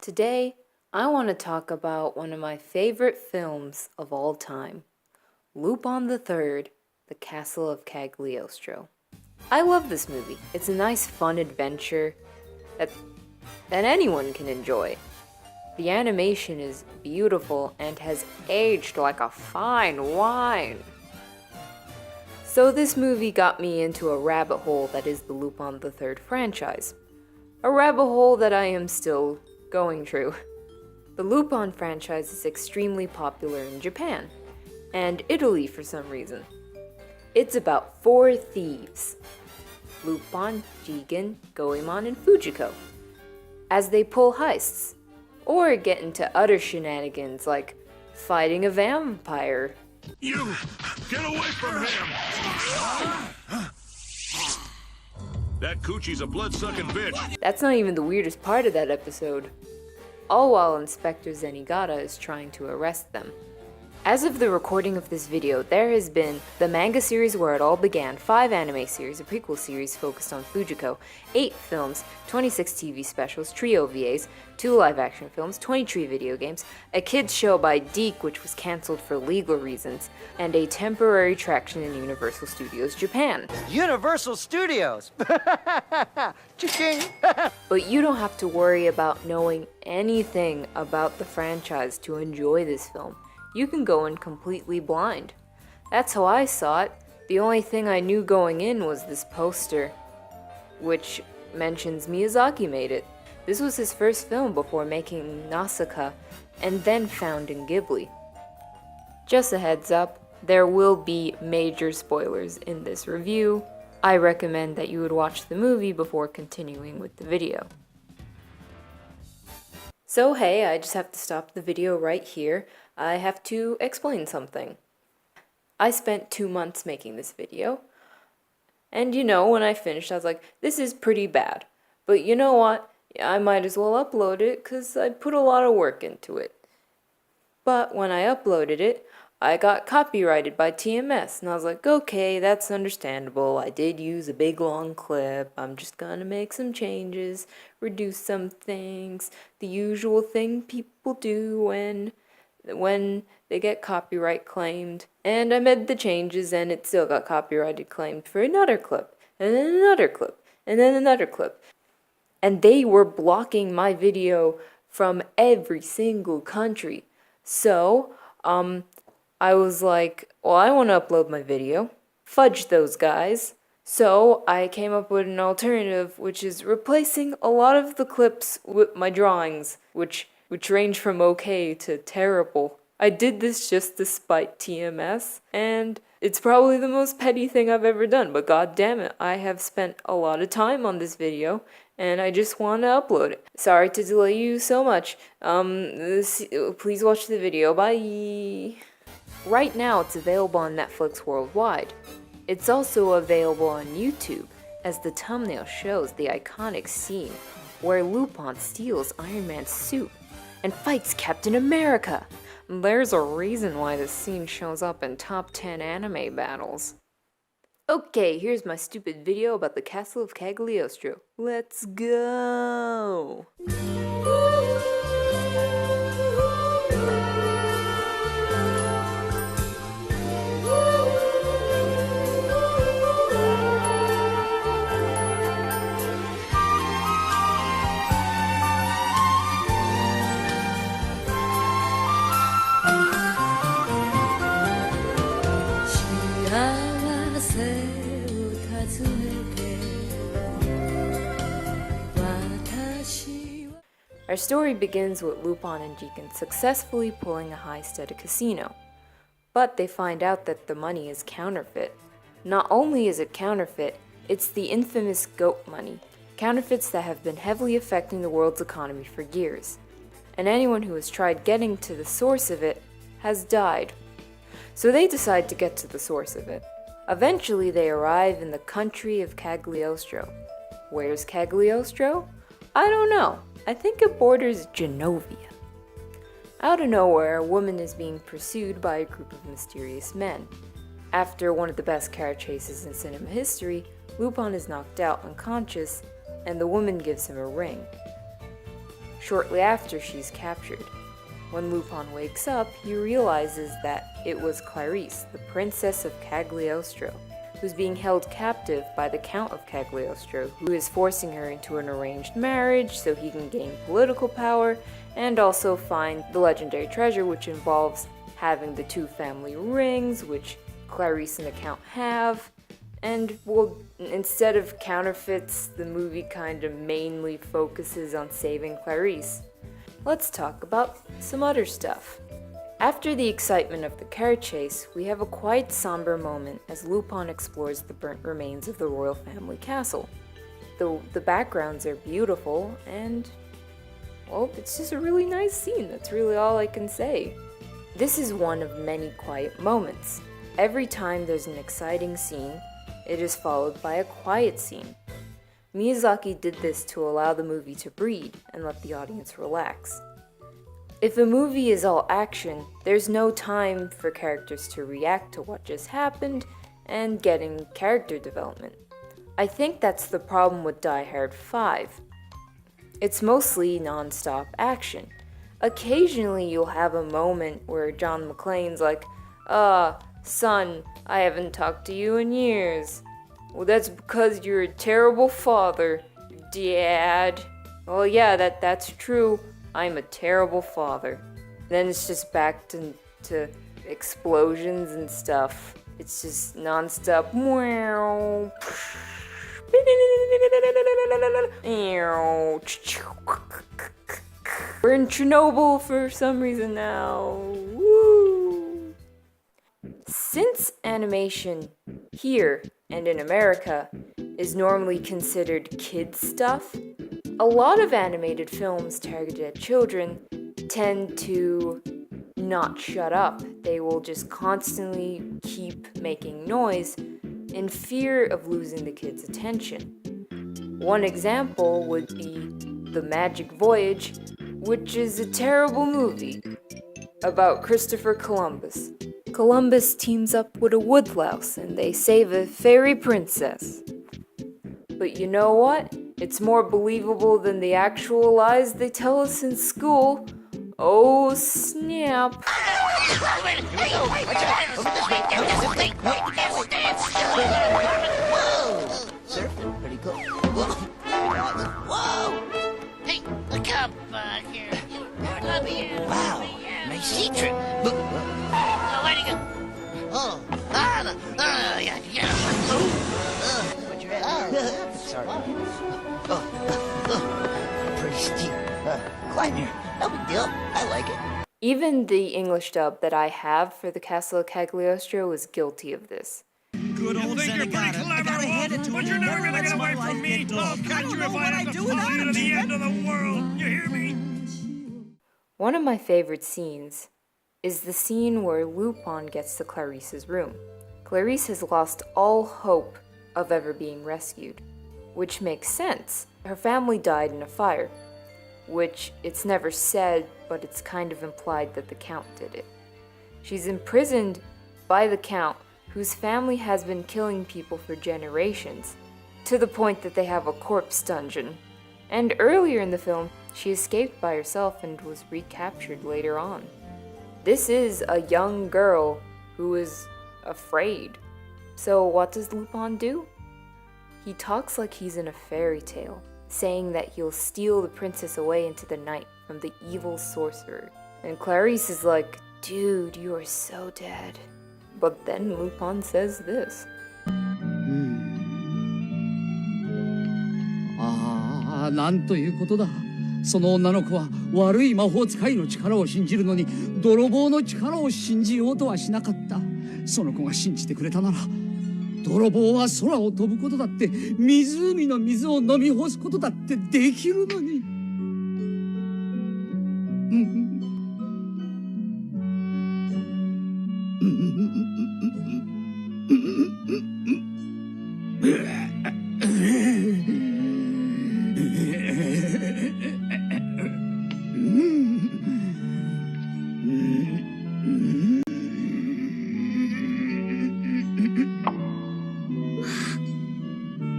Today, I want to talk about one of my favorite films of all time, Lupin III, The Castle of Cagliostro. I love this movie. It's a nice, fun adventure that anyone can enjoy. The animation is beautiful and has aged like a fine wine. So this movie got me into a rabbit hole that is the Lupin III franchise. A rabbit hole that I am still going through. The Lupin franchise is extremely popular in Japan, and Italy for some reason. It's about 4 thieves, Lupin, Jigen, Goemon, and Fujiko, as they pull heists, or get into other shenanigans like fighting a vampire. You! Get away from him! That coochie's a blood-sucking bitch! That's not even the weirdest part of that episode. All while Inspector Zenigata is trying to arrest them. As of the recording of this video, there has been the manga series where it all began, 5 anime series, a prequel series focused on Fujiko, 8 films, 26 TV specials, 3 OVAs, 2 live-action films, 23 video games, a kids show by Deke which was cancelled for legal reasons, and a temporary attraction in Universal Studios Japan. Universal Studios! Cha-ching! But you don't have to worry about knowing anything about the franchise to enjoy this film. You can go in completely blind. That's how I saw it. The only thing I knew going in was this poster, which mentions Miyazaki made it. This was his first film before making Nausicaa and then founding Ghibli. Just a heads up, there will be major spoilers in this review. I recommend that you would watch the movie before continuing with the video. So hey, I just have to stop the video right here. I have to explain something. I spent 2 months making this video, and when I finished I was like, this is pretty bad, but you know what, I might as well upload it because I put a lot of work into it. But when I uploaded it, I got copyrighted by TMS, and I was like, okay, that's understandable. I did use a big long clip. I'm just gonna make some changes, reduce some things, the usual thing people do when they get copyright claimed. And I made the changes and it still got copyrighted claimed for another clip, and then another clip, and then another clip. And they were blocking my video from every single country. So, I was like, well, I want to upload my video. Fudge those guys. So I came up with an alternative, which is replacing a lot of the clips with my drawings, which range from okay to terrible. I did this just to spite TMS, and it's probably the most petty thing I've ever done, but god damn it, I have spent a lot of time on this video, and I just want to upload it. Sorry to delay you so much. Please watch the video. Bye! Right now it's available on Netflix worldwide. It's also available on YouTube, as the thumbnail shows the iconic scene where Lupin steals Iron Man's suit and fights Captain America. There's a reason why this scene shows up in top 10 anime battles. Okay, here's my stupid video about the Castle of Cagliostro. Let's go! Our story begins with Lupin and Jigen successfully pulling a heist at a casino. But they find out that the money is counterfeit. Not only is it counterfeit, it's the infamous goat money, counterfeits that have been heavily affecting the world's economy for years. And anyone who has tried getting to the source of it has died. So they decide to get to the source of it. Eventually they arrive in the country of Cagliostro. Where's Cagliostro? I don't know. I think it borders Genovia. Out of nowhere, a woman is being pursued by a group of mysterious men. After one of the best car chases in cinema history, Lupin is knocked out unconscious, and the woman gives him a ring. shortly after she's captured. When Lupin wakes up, he realizes that it was Clarice, the Princess of Cagliostro, who's being held captive by the Count of Cagliostro, who is forcing her into an arranged marriage so he can gain political power and also find the legendary treasure, which involves having the two family rings, which Clarice and the Count have. And, well, instead of counterfeits, the movie kind of mainly focuses on saving Clarice. Let's talk about some other stuff. After the excitement of the car chase, we have a quite somber moment as Lupin explores the burnt remains of the royal family castle. The backgrounds are beautiful and, well, it's just a really nice scene. That's really all I can say. This is one of many quiet moments. Every time there's an exciting scene, it is followed by a quiet scene. Miyazaki did this to allow the movie to breathe and let the audience relax. If a movie is all action, there's no time for characters to react to what just happened and getting character development. I think that's the problem with Die Hard 5. It's mostly non-stop action. Occasionally you'll have a moment where John McClane's like, son, I haven't talked to you in years. Well, that's because you're a terrible father, Dad. Well, yeah, that's true. I'm a terrible father. Then it's just back to explosions and stuff. It's just non-stop. We're in Chernobyl for some reason now. Woo! Since animation here and in America is normally considered kids stuff, a lot of animated films targeted at children tend to not shut up. They will just constantly keep making noise in fear of losing the kids' attention. One example would be The Magic Voyage, which is a terrible movie about Christopher Columbus. Columbus teams up with a woodlouse and they save a fairy princess. But you know what? It's more believable than the actual lies they tell us in school. Oh, snap. Whoa! Surfing, pretty cool. Whoa! Hey, look up here. Come here. Wow, nice sea trip. Oh, where'd he go? Oh, yeah. Where'd you at? Sorry. Pretty steep. Climb here. No big deal. I like it. Even the English dub that I have for the Castle of Cagliostro is guilty of this. Good You old think you're pretty Zenigata. I clever, gotta hand it to but him. you're never Never gonna lets get my away life from me. get dull. I'll I catch don't you know if I what have I'd to do follow without you to him, the end Steven. of the world. You hear me? One of my favorite scenes is the scene where Lupin gets to Clarice's room. Clarice has lost all hope of ever being rescued, which makes sense. Her family died in a fire, which it's never said, but it's kind of implied that the Count did it. She's imprisoned by the Count, whose family has been killing people for generations, to the point that they have a corpse dungeon. And earlier in the film, she escaped by herself and was recaptured later on. This is a young girl who is afraid. So what does Lupin do? He talks like he's in a fairy tale, saying that he'll steal the princess away into the night from the evil sorcerer. And Clarice is like, dude, you are so dead. But then Lupin says this. Ah, なんということだ。その女の子は悪い魔法使いの力を信じるのに泥棒の力を信じようとはしなかった。その子が信じてくれたなら、泥棒は空を飛ぶことだって、湖の水を飲み干すことだってできるのに。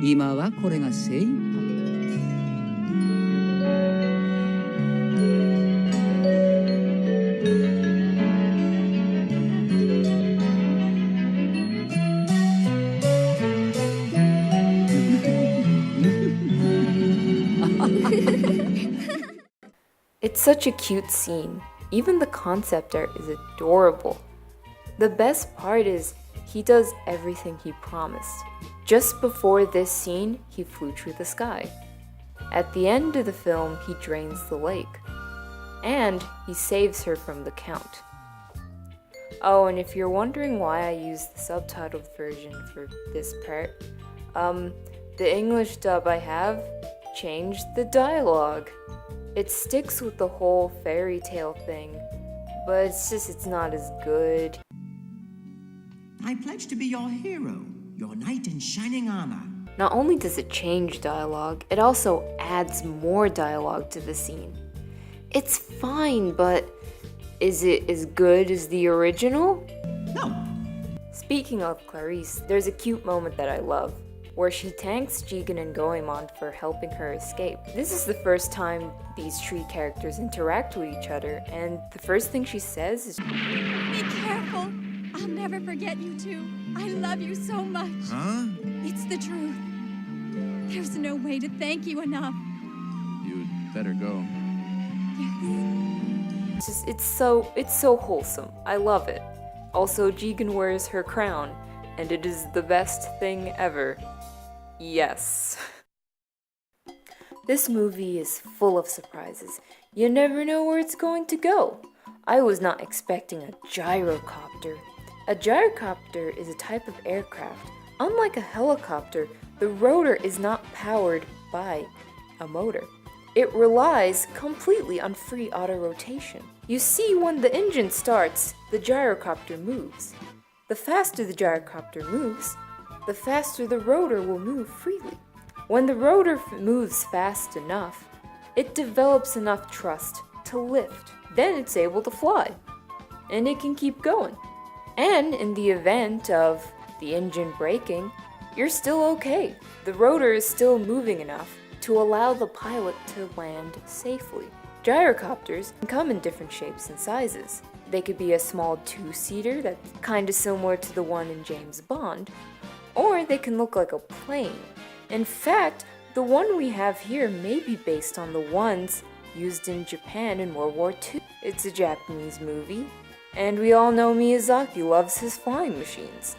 今はこれが精一杯。It's such a cute scene. Even the concept art is adorable. The best part is he does everything he promised. Just before this scene, he flew through the sky. At the end of the film, he drains the lake. And he saves her from the Count. Oh, and if you're wondering why I used the subtitled version for this part, the English dub I have changed the dialogue. It sticks with the whole fairy tale thing, but it's not as good. I pledge to be your hero, your knight in shining armor. Not only does it change dialogue, it also adds more dialogue to the scene. It's fine, but is it as good as the original? No. Speaking of Clarice, there's a cute moment that I love, where she thanks Jigen and Goemon for helping her escape. This is the first time these three characters interact with each other, and the first thing she says is, Be careful. I'll never forget you two. I love you so much. Huh? It's the truth. There's no way to thank you enough. You'd better go. Yes. it's so wholesome. I love it. Also, Jigen wears her crown, and it is the best thing ever. Yes. This movie is full of surprises. You never know where it's going to go. I was not expecting a gyrocopter. A gyrocopter is a type of aircraft. Unlike a helicopter, the rotor is not powered by a motor. It relies completely on free auto rotation. You see, when the engine starts, the gyrocopter moves. The faster the gyrocopter moves, the faster the rotor will move freely. When the rotor moves fast enough, it develops enough thrust to lift. Then it's able to fly, and it can keep going. And in the event of the engine breaking, you're still okay. The rotor is still moving enough to allow the pilot to land safely. Gyrocopters can come in different shapes and sizes. They could be a small two-seater that's kinda similar to the one in James Bond, or they can look like a plane. In fact, the one we have here may be based on the ones used in Japan in World War II. It's a Japanese movie, and we all know Miyazaki loves his flying machines.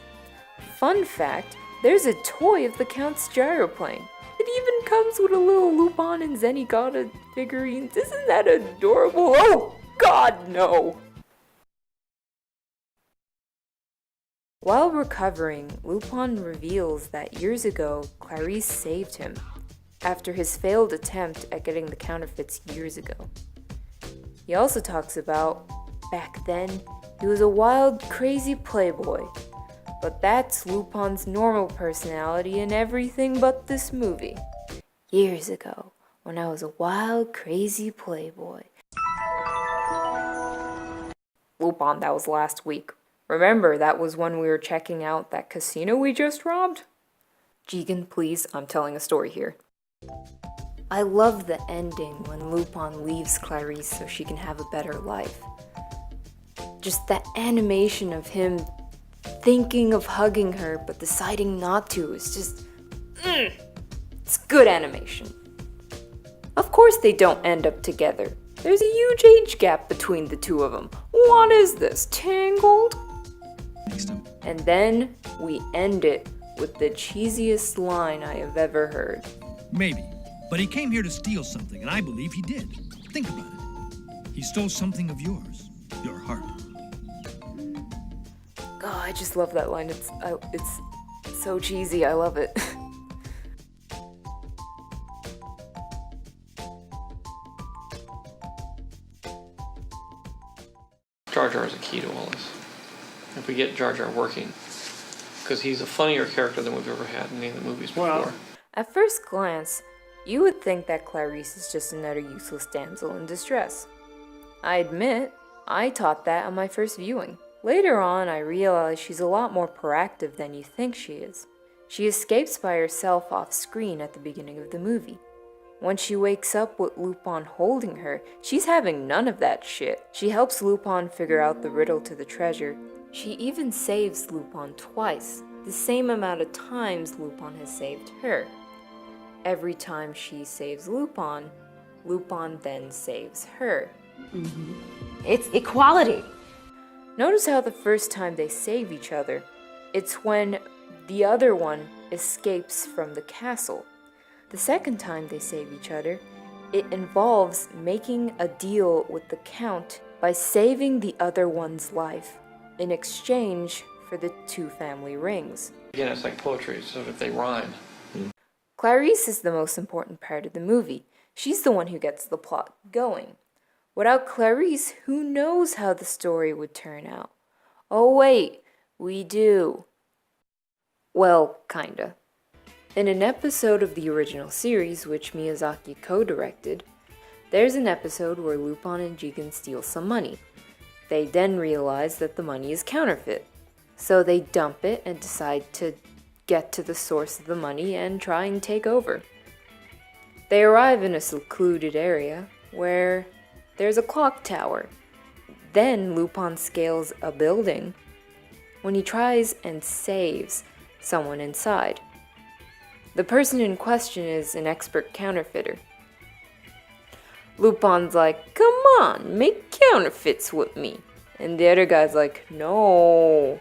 Fun fact, there's a toy of the Count's gyroplane. It even comes with a little Lupin and Zenigata figurines. Isn't that adorable? Oh, God, no! While recovering, Lupin reveals that years ago, Clarice saved him after his failed attempt at getting the counterfeits years ago. He also talks about, back then, he was a wild, crazy playboy. But that's Lupin's normal personality in everything but this movie. Years ago, when I was a wild, crazy playboy. Lupin, that was last week. Remember, that was when we were checking out that casino we just robbed? Jigen, please, I'm telling a story here. I love the ending when Lupin leaves Clarice so she can have a better life. Just that animation of him thinking of hugging her but deciding not to is just... It's good animation. Of course they don't end up together. There's a huge age gap between the two of them. What is this, Tangled? And then we end it with the cheesiest line I have ever heard. Maybe. But he came here to steal something, and I believe he did. Think about it. He stole something of yours. Your heart. Oh, I just love that line. It's so cheesy. I love it. Jar Jar is a key to all this. If we get Jar Jar working, because he's a funnier character than we've ever had in any of the movies before. At first glance, you would think that Clarice is just another useless damsel in distress. I admit, I thought that on my first viewing. Later on, I realized she's a lot more proactive than you think she is. She escapes by herself off screen at the beginning of the movie. When she wakes up with Lupin holding her, she's having none of that shit. She helps Lupin figure out the riddle to the treasure. She even saves Lupin twice, the same amount of times Lupin has saved her. Every time she saves Lupin, Lupin then saves her. It's equality. Notice how the first time they save each other, it's when the other one escapes from the castle. The second time they save each other, it involves making a deal with the Count by saving the other one's life in exchange for the 2 family rings. Again, it's like poetry, so if they rhyme. Clarice is the most important part of the movie. She's the one who gets the plot going. Without Clarice, who knows how the story would turn out? Oh wait, we do. Well, kinda. In an episode of the original series, which Miyazaki co-directed, there's an episode where Lupin and Jigen steal some money. They then realize that the money is counterfeit, so they dump it and decide to get to the source of the money and try and take over. They arrive in a secluded area where there's a clock tower. Then Lupin scales a building when he tries and saves someone inside. The person in question is an expert counterfeiter. Lupin's like, come on, make counterfeits with me. And the other guy's like, no.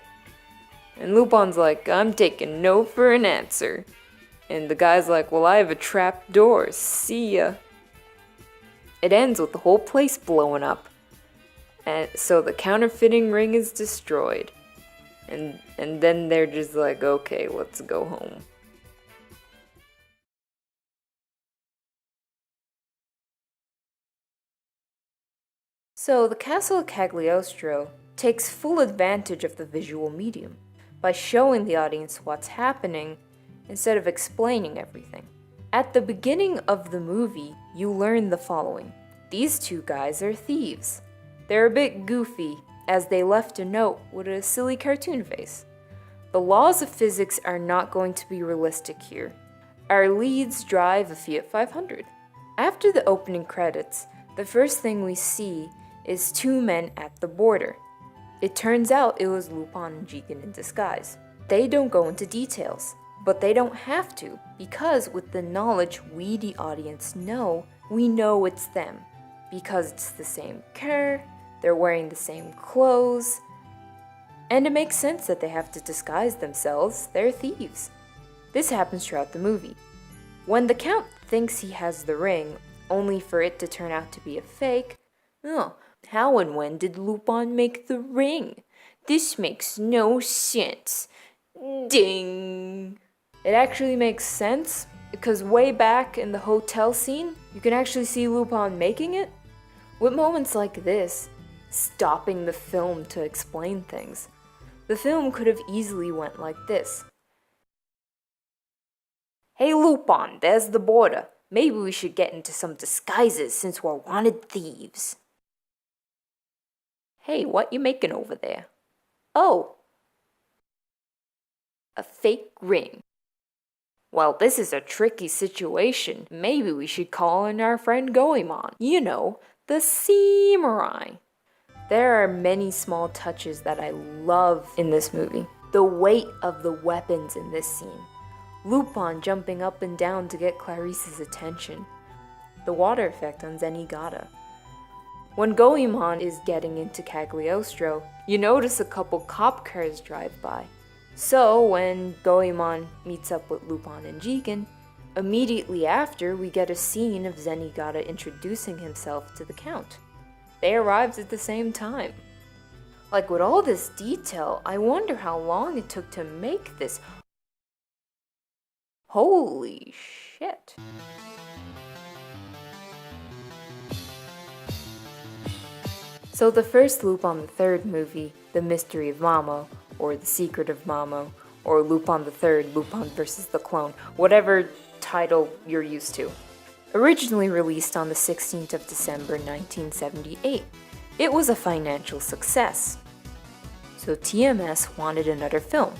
And Lupin's like, I'm taking no for an answer. And the guy's like, well, I have a trap door, see ya. It ends with the whole place blowing up. And so the counterfeiting ring is destroyed. And then they're just like, okay, let's go home. So the Castle of Cagliostro takes full advantage of the visual medium by showing the audience what's happening instead of explaining everything. At the beginning of the movie, you learn the following. These 2 guys are thieves. They're a bit goofy, as they left a note with a silly cartoon face. The laws of physics are not going to be realistic here. Our leads drive a Fiat 500. After the opening credits, the first thing we see is 2 men at the border. It turns out it was Lupin and Jigen in disguise. They don't go into details, but they don't have to, because with the knowledge we the audience know, we know it's them. Because it's the same car, they're wearing the same clothes, and it makes sense that they have to disguise themselves, they're thieves. This happens throughout the movie. When the Count thinks he has the ring, only for it to turn out to be a fake, how and when did Lupin make the ring? This makes no sense. Ding! It actually makes sense, because way back in the hotel scene, you can actually see Lupin making it. With moments like this, stopping the film to explain things, the film could have easily went like this. Hey Lupin, there's the border. Maybe we should get into some disguises since we're wanted thieves. Hey, what you making over there? Oh, a fake ring. Well, this is a tricky situation. Maybe we should call in our friend Goemon. You know, the samurai. There are many small touches that I love in this movie. The weight of the weapons in this scene. Lupin jumping up and down to get Clarice's attention. The water effect on Zenigata. When Goemon is getting into Cagliostro, you notice a couple cop cars drive by. So when Goemon meets up with Lupin and Jigen, immediately after we get a scene of Zenigata introducing himself to the Count. They arrived at the same time. Like with all this detail, I wonder how long it took to make this. Holy shit. So the first Lupin III movie, The Mystery of Mamo, or The Secret of Mamo, or Lupin III, Lupin vs. the Clone, whatever title you're used to. Originally released on the 16th of December 1978, it was a financial success. So TMS wanted another film.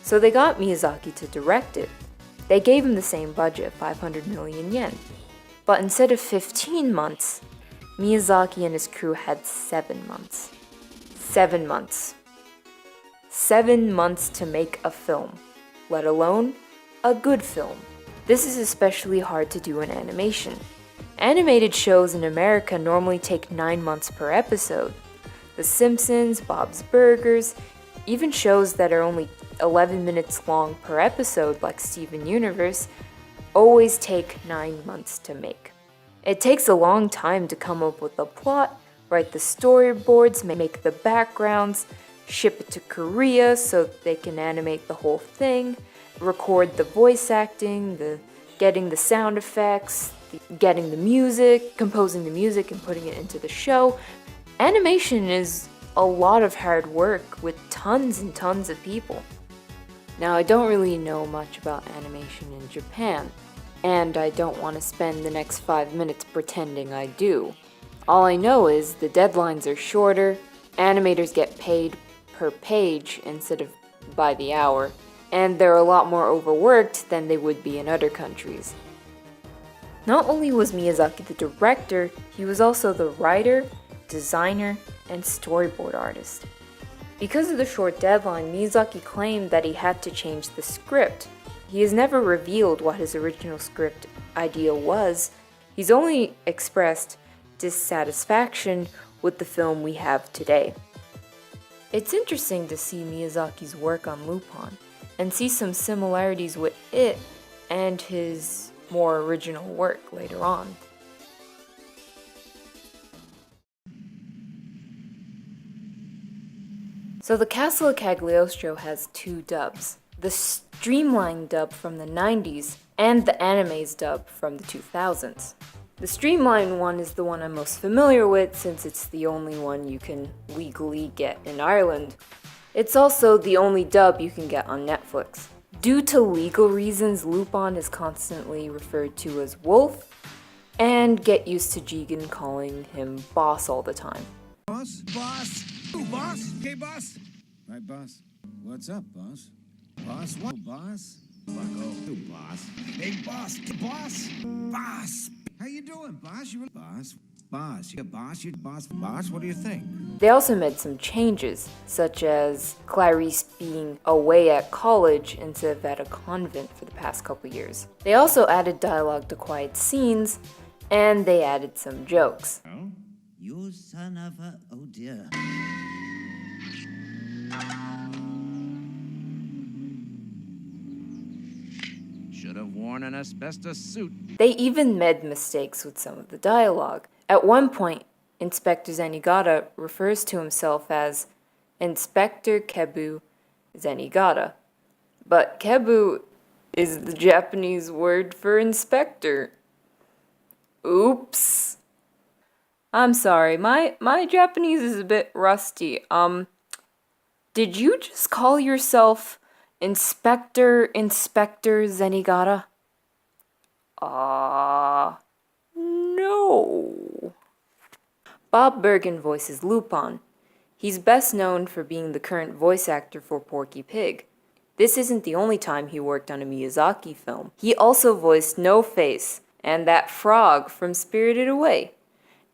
So they got Miyazaki to direct it. They gave him the same budget, 500 million yen. But instead of 15 months, Miyazaki and his crew had 7 months. 7 months. 7 months to make a film, let alone a good film. This is especially hard to do in animation. Animated shows in America normally take 9 months per episode. The Simpsons, Bob's Burgers, even shows that are only 11 minutes long per episode like Steven Universe, always take 9 months to make. It takes a long time to come up with a plot, write the storyboards, make the backgrounds, ship it to Korea so they can animate the whole thing, record the voice acting, getting the sound effects, getting the music, composing the music and putting it into the show. Animation is a lot of hard work with tons and tons of people. Now, I don't really know much about animation in Japan, and I don't want to spend the next 5 minutes pretending I do. All I know is the deadlines are shorter, animators get paid per page instead of by the hour, and they're a lot more overworked than they would be in other countries. Not only was Miyazaki the director, he was also the writer, designer, and storyboard artist. Because of the short deadline, Miyazaki claimed that he had to change the script. He has never revealed what his original script idea was. He's only expressed dissatisfaction with the film we have today. It's interesting to see Miyazaki's work on Lupin and see some similarities with it and his more original work later on. So the Castle of Cagliostro has 2 dubs. The streamlined dub from the 90s and the anime's dub from the 2000s. The streamlined one is the one I'm most familiar with since it's the only one you can legally get in Ireland. It's also the only dub you can get on Netflix. Due to legal reasons, Lupin is constantly referred to as Wolf, and get used to Jigen calling him Boss all the time. Boss? Boss? Ooh, boss? Hey, boss? Hi, boss. What's up, boss? Boss, what? Boss? Bucko. You, boss. Hey, boss? Boss? Boss? How you doing, boss? You boss? Boss. You boss? You boss? Boss? What do you think? They also made some changes, such as Clarice being away at college instead of at a convent for the past couple years. They also added dialogue to quiet scenes, and they added some jokes. Oh? You son of a... Oh, dear. Should have worn an asbestos suit. They even made mistakes with some of the dialogue. At one point, Inspector Zenigata refers to himself as Inspector Kebu Zenigata. But Kebu is the Japanese word for inspector. Oops. I'm sorry, my Japanese is a bit rusty. Did you just call yourself Inspector Zenigata? No. Bob Bergen voices Lupin. He's best known for being the current voice actor for Porky Pig. This isn't the only time he worked on a Miyazaki film. He also voiced No Face and that frog from Spirited Away.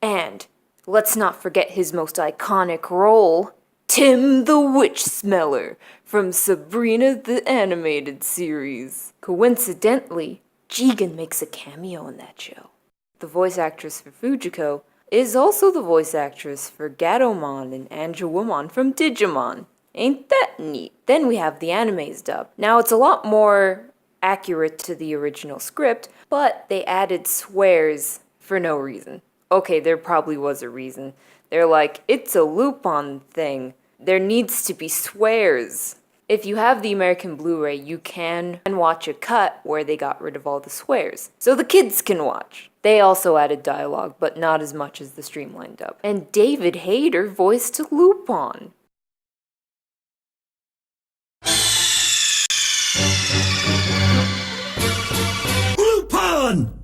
And let's not forget his most iconic role, Tim the Witch Smeller from Sabrina the Animated Series. Coincidentally, Jigen makes a cameo in that show. The voice actress for Fujiko is also the voice actress for Gatomon and Angewomon from Digimon. Ain't that neat? Then we have the anime's dub. Now it's a lot more accurate to the original script, but they added swears for no reason. Okay, there probably was a reason. They're like, it's a Lupin thing. There needs to be swears. If you have the American Blu-ray, you can watch a cut where they got rid of all the swears, so the kids can watch. They also added dialogue, but not as much as the streamlined dub. And David Hayter voiced Lupin. Lupin!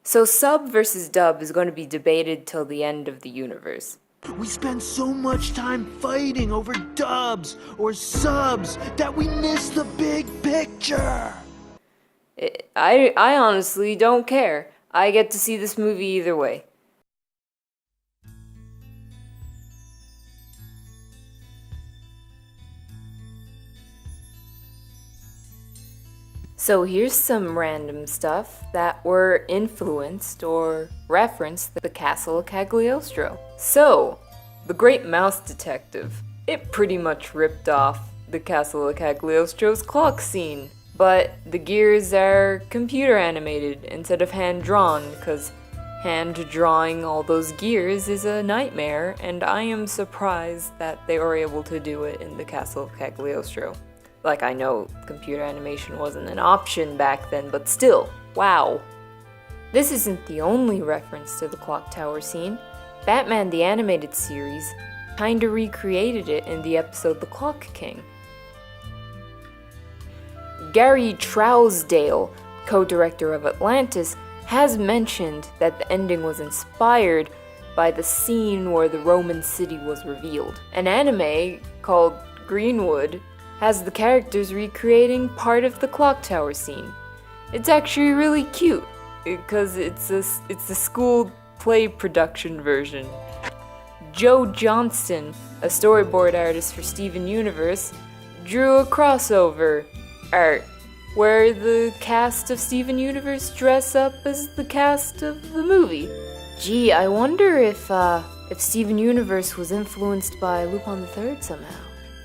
So sub versus dub is going to be debated till the end of the universe. We spend so much time fighting over dubs or subs that we miss the big picture. I honestly don't care. I get to see this movie either way. So here's some random stuff that were influenced or referenced the Castle of Cagliostro. So, the Great Mouse Detective. It pretty much ripped off the Castle of Cagliostro's clock scene. But the gears are computer animated instead of hand drawn, because hand drawing all those gears is a nightmare, and I am surprised that they were able to do it in the Castle of Cagliostro. Like, I know computer animation wasn't an option back then, but still, wow. This isn't the only reference to the clock tower scene. Batman the Animated Series kinda recreated it in the episode The Clock King. Gary Trousdale, co-director of Atlantis, has mentioned that the ending was inspired by the scene where the Roman city was revealed. An anime called Greenwood has the characters recreating part of the clock tower scene. It's actually really cute, because it's a school play production version. Joe Johnston, a storyboard artist for Steven Universe, drew a crossover art where the cast of Steven Universe dress up as the cast of the movie. Gee, I wonder if Steven Universe was influenced by Lupin III somehow.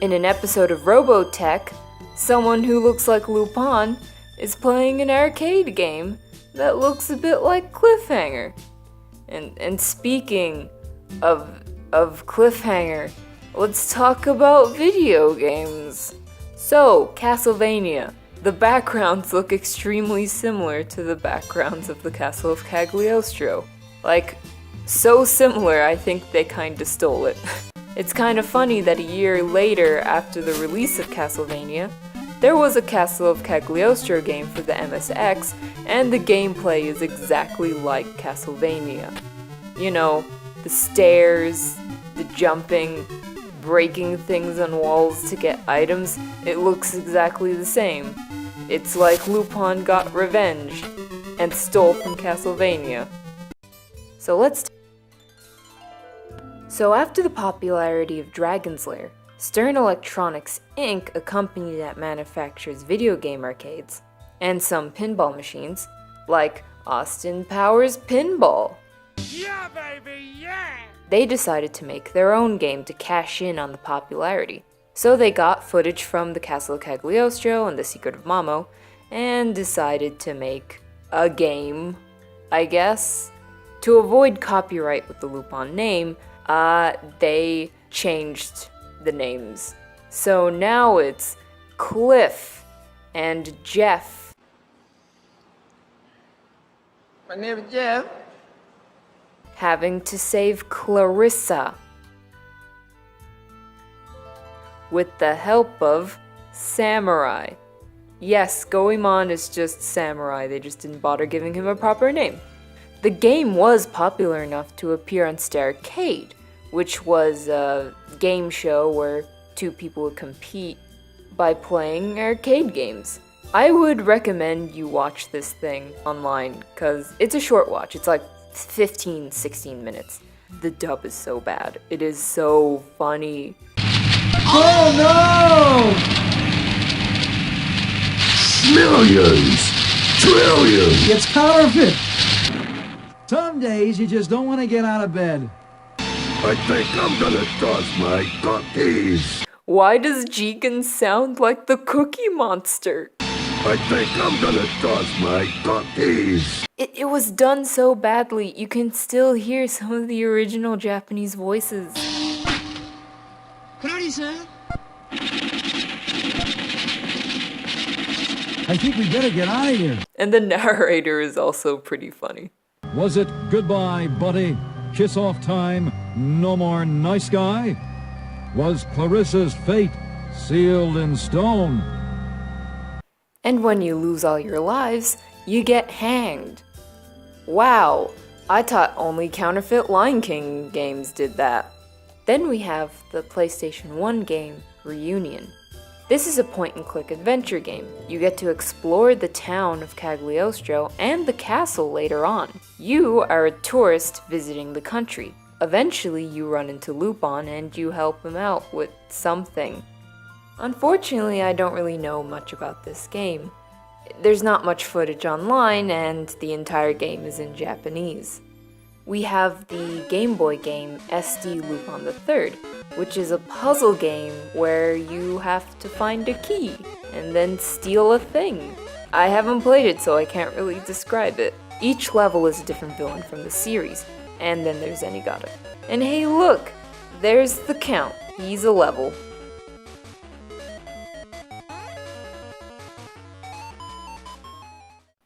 In an episode of Robotech, someone who looks like Lupin is playing an arcade game that looks a bit like Cliffhanger. And speaking of Cliffhanger, let's talk about video games. So, Castlevania. The backgrounds look extremely similar to the backgrounds of the Castle of Cagliostro. Like, so similar, I think they kinda stole it. It's kinda funny that a year later, after the release of Castlevania, there was a Castle of Cagliostro game for the MSX, and the gameplay is exactly like Castlevania. You know, the stairs, the jumping, breaking things on walls to get items, it looks exactly the same. It's like Lupin got revenge and stole from Castlevania. So after the popularity of Dragon's Lair, Stern Electronics Inc., a company that manufactures video game arcades, and some pinball machines, like Austin Powers Pinball. Yeah, baby, yeah! They decided to make their own game to cash in on the popularity. So they got footage from the Castle of Cagliostro and the Secret of Mamo, and decided to make a game, I guess. To avoid copyright with the Lupin name, they changed the names. So now it's Cliff and Jeff. My name is Jeff. Having to save Clarissa with the help of Samurai. Yes, Goemon is just Samurai, they just didn't bother giving him a proper name. The game was popular enough to appear on Starrcade, which was a game show where two people would compete by playing arcade games. I would recommend you watch this thing online, because it's a short watch. It's like 15-16 minutes. The dub is so bad. It is so funny. Oh no! Millions! Trillions! It's counterfeit! Some days you just don't want to get out of bed. I think I'm gonna toss my cookies. Why does Jigen sound like the Cookie Monster? I think I'm gonna toss my cookies. It was done so badly, you can still hear some of the original Japanese voices. Karate-san? I think we better get out of here. And the narrator is also pretty funny. Was it goodbye, buddy? Kiss off time? No more nice guy? Was Clarissa's fate sealed in stone? And when you lose all your lives, you get hanged. Wow, I thought only counterfeit Lion King games did that. Then we have the PlayStation 1 game, Reunion. This is a point-and-click adventure game. You get to explore the town of Cagliostro and the castle later on. You are a tourist visiting the country. Eventually, you run into Lupin and you help him out with something. Unfortunately, I don't really know much about this game. there's not much footage online, and the entire game is in Japanese. We have the Game Boy game SD Lupin III, which is a puzzle game where you have to find a key and then steal a thing. I haven't played it, so I can't really describe it. Each level is a different villain from the series, and then there's Zenigata. And hey look, there's the Count. He's a level.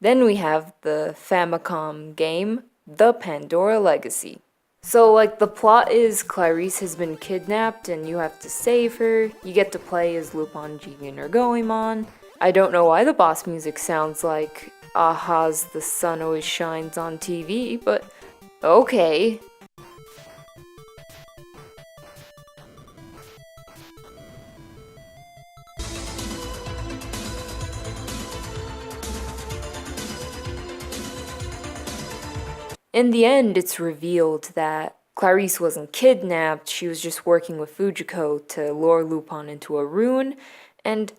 Then we have the Famicom game, The Pandora Legacy. So like the plot is Clarice has been kidnapped and you have to save her. You get to play as Lupin, Jigen, or Goemon. I don't know why the boss music sounds like Aha's The Sun Always Shines on TV, but okay. In the end, it's revealed that Clarice wasn't kidnapped, she was just working with Fujiko to lure Lupin into a ruin, and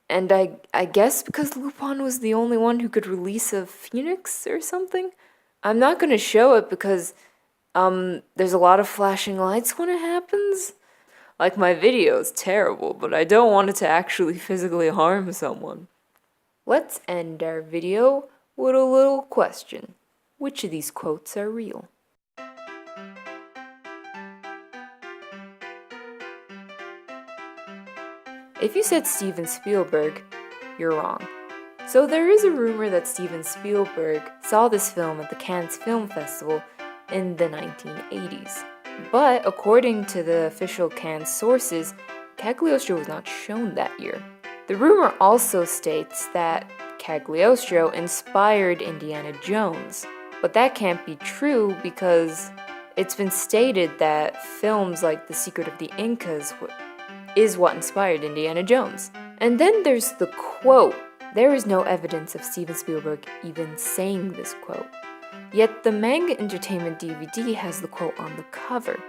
I guess because Lupin was the only one who could release a phoenix or something? I'm not gonna show it because, there's a lot of flashing lights when it happens. Like, my video is terrible, but I don't want it to actually physically harm someone. Let's end our video with a little question. Which of these quotes are real? If you said Steven Spielberg, you're wrong. So there is a rumor that Steven Spielberg saw this film at the Cannes Film Festival in the 1980s. But according to the official Cannes sources, Cagliostro was not shown that year. The rumor also states that Cagliostro inspired Indiana Jones. But that can't be true because it's been stated that films like The Secret of the Incas is what inspired Indiana Jones. And then there's the quote. There is no evidence of Steven Spielberg even saying this quote. Yet the Manga Entertainment DVD has the quote on the cover.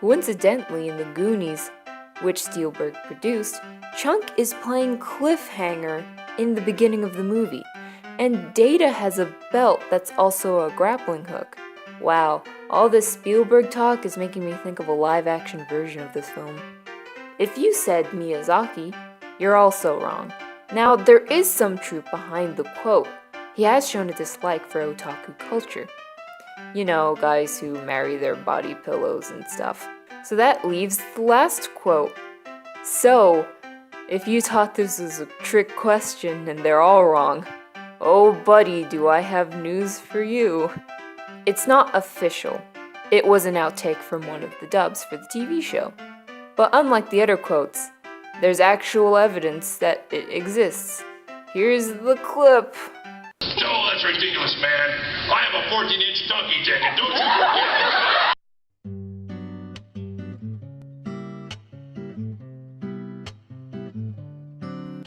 Coincidentally, in The Goonies, which Spielberg produced, Chunk is playing Cliffhanger in the beginning of the movie. And Data has a belt that's also a grappling hook. Wow, all this Spielberg talk is making me think of a live-action version of this film. If you said Miyazaki, you're also wrong. Now, there is some truth behind the quote. He has shown a dislike for otaku culture. You know, guys who marry their body pillows and stuff. So that leaves the last quote. So, if you thought this was a trick question and they're all wrong, oh buddy, do I have news for you. It's not official. It was an outtake from one of the dubs for the TV show. But unlike the other quotes, there's actual evidence that it exists. Here's the clip. Oh, that's ridiculous, man. I have a 14-inch donkey ticket, don't you?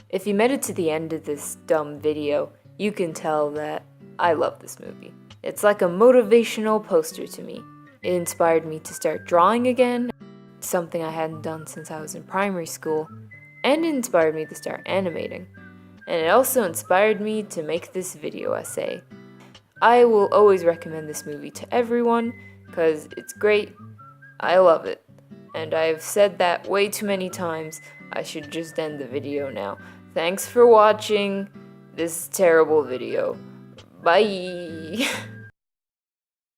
If you made it to the end of this dumb video, you can tell that I love this movie. It's like a motivational poster to me. It inspired me to start drawing again, something I hadn't done since I was in primary school, and it inspired me to start animating. And it also inspired me to make this video essay. I will always recommend this movie to everyone, because it's great, I love it. And I've said that way too many times, I should just end the video now. Thanks for watching this terrible video. Bye!